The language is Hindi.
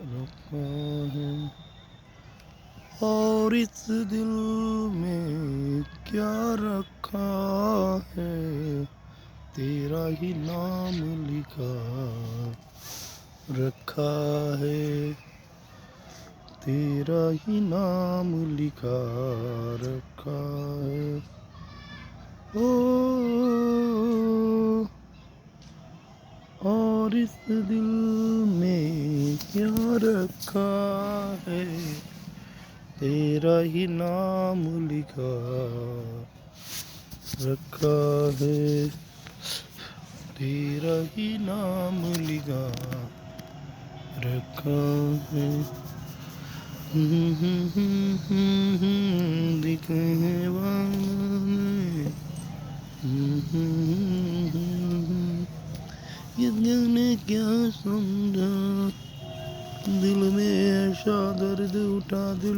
रखा है। और इस दिल में क्या रखा है, तेरा ही नाम लिखा रखा है, तेरा ही नाम लिखा रखा है। ओ, और इस दिल में क्या रखा है, तेरा ही नाम लिखा रखा है, तेरा ही नाम लिखा रखा है। दिखे वाने, ये दिल ने क्या समझा, दिल में ऐसा दर्द उठा, दिल